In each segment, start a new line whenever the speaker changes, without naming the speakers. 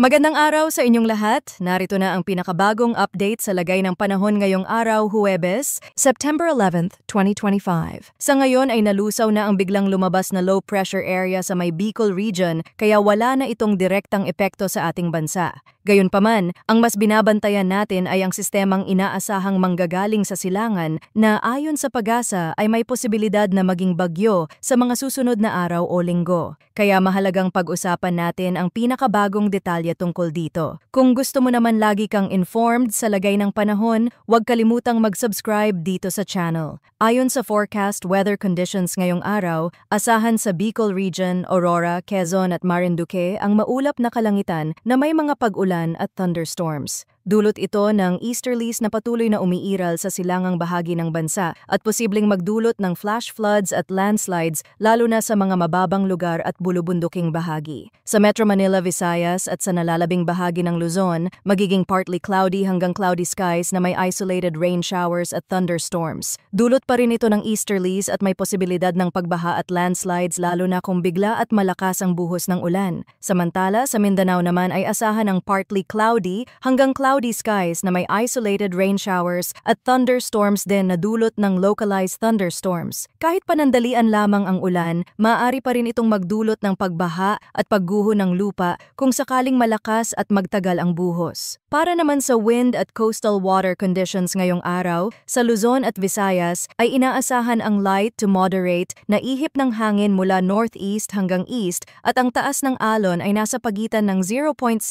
Magandang araw sa inyong lahat. Narito na ang pinakabagong update sa lagay ng panahon ngayong araw, Huwebes, September 11th, 2025. Sa ngayon ay nalusaw na ang biglang lumabas na low pressure area sa may Bicol region kaya wala na itong direktang epekto sa ating bansa. Gayunpaman, ang mas binabantayan natin ay ang sistemang inaasahang manggagaling sa silangan na ayon sa PAGASA ay may posibilidad na maging bagyo sa mga susunod na araw o linggo. Kaya mahalagang pag-usapan natin ang pinakabagong detalye tungkol dito. Kung gusto mo naman lagi kang informed sa lagay ng panahon, huwag kalimutang mag-subscribe dito sa channel. Ayon sa forecast weather conditions ngayong araw, asahan sa Bicol region, Aurora, Quezon at Marinduque ang maulap na kalangitan na may mga pag-ulan at thunderstorms. Dulot ito ng easterlies na patuloy na umiiral sa silangang bahagi ng bansa at posibleng magdulot ng flash floods at landslides lalo na sa mga mababang lugar at bulubunduking bahagi. Sa Metro Manila, Visayas at sa nalalabing bahagi ng Luzon, magiging partly cloudy hanggang cloudy skies na may isolated rain showers at thunderstorms. Dulot pa rin ito ng easterlies at may posibilidad ng pagbaha at landslides lalo na kung bigla at malakas ang buhos ng ulan. Samantala, sa Mindanao naman ay asahan ng partly cloudy hanggang cloudy skies na may isolated rain showers at thunderstorms din na dulot ng localized thunderstorms. Kahit panandalian lamang ang ulan, maaari pa rin itong magdulot ng pagbaha at pagguho ng lupa kung sakaling malakas at magtagal ang buhos. Para naman sa wind at coastal water conditions ngayong araw, sa Luzon at Visayas ay inaasahan ang light to moderate na ihip ng hangin mula northeast hanggang east at ang taas ng alon ay nasa pagitan ng 0.6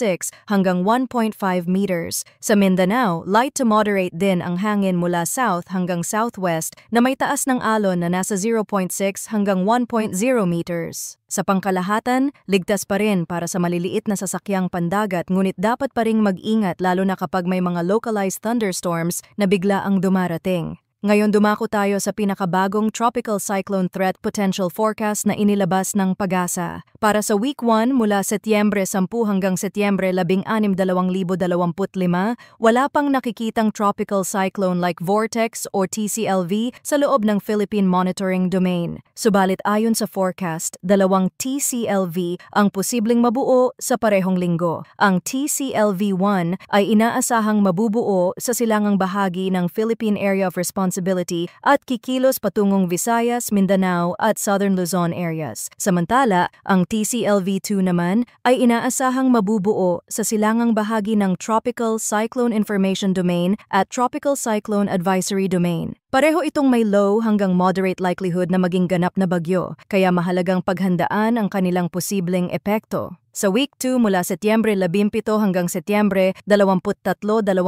hanggang 1.5 meters. Sa Mindanao, light to moderate din ang hangin mula south hanggang southwest na may taas ng alon na nasa 0.6 hanggang 1.0 meters. Sa pangkalahatan, ligtas pa rin para sa maliliit na sasakyang pandagat ngunit dapat pa ring mag-ingat lalo na kapag may mga localized thunderstorms na bigla ang dumarating. Ngayon dumako tayo sa pinakabagong tropical cyclone threat potential forecast na inilabas ng PAGASA. Para sa week 1 mula Setyembre 10 hanggang Setyembre 16, 2025, wala pang nakikitang tropical cyclone like vortex or TCLV sa loob ng Philippine Monitoring Domain. Subalit ayon sa forecast, dalawang TCLV ang posibleng mabuo sa parehong linggo. Ang TCLV-1 ay inaasahang mabubuo sa silangang bahagi ng Philippine Area of Responsibility at kikilos patungong Visayas, Mindanao at Southern Luzon areas. Samantala, ang TCLV-2 naman ay inaasahang mabubuo sa silangang bahagi ng Tropical Cyclone Information Domain at Tropical Cyclone Advisory Domain. Pareho itong may low hanggang moderate likelihood na maging ganap na bagyo, kaya mahalagang paghandaan ang kanilang posibleng epekto. Sa week 2 mula Setyembre 17 hanggang Setyembre 23-22,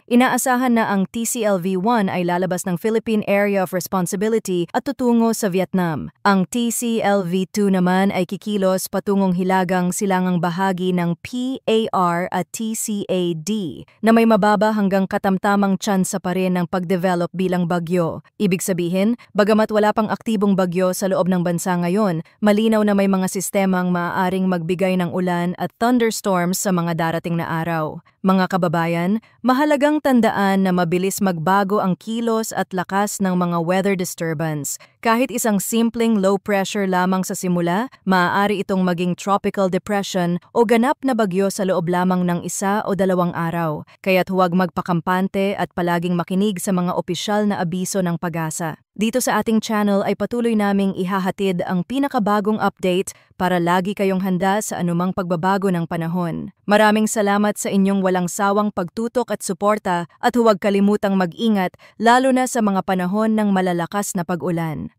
inaasahan na ang TCLV-1 ay lalabas ng Philippine Area of Responsibility at tutungo sa Vietnam. Ang TCLV-2 naman ay kikilos patungong hilagang silangang bahagi ng PAR at TCAD na may mababa hanggang katamtamang tsansa pa rin ng pagdevelop bilang bagyo. Ibig sabihin, bagamat wala pang aktibong bagyo sa loob ng bansa ngayon, malinaw na may mga sistemang maaaring magbigay ng ulan at thunderstorms sa mga darating na araw. Mga kababayan, mahalagang tandaan na mabilis magbago ang kilos at lakas ng mga weather disturbance. Kahit isang simpleng low pressure lamang sa simula, maaari itong maging tropical depression o ganap na bagyo sa loob lamang ng 1 o 2 araw. Kaya't huwag magpakampante at palaging makinig sa mga opisyal na abiso ng PAGASA. Dito sa ating channel ay patuloy naming ihahatid ang pinakabagong update para lagi kayong handa sa anumang pagbabago ng panahon. Maraming salamat sa inyong walang sawang pagtutok at suporta at huwag kalimutang mag-ingat lalo na sa mga panahon ng malalakas na pag-ulan.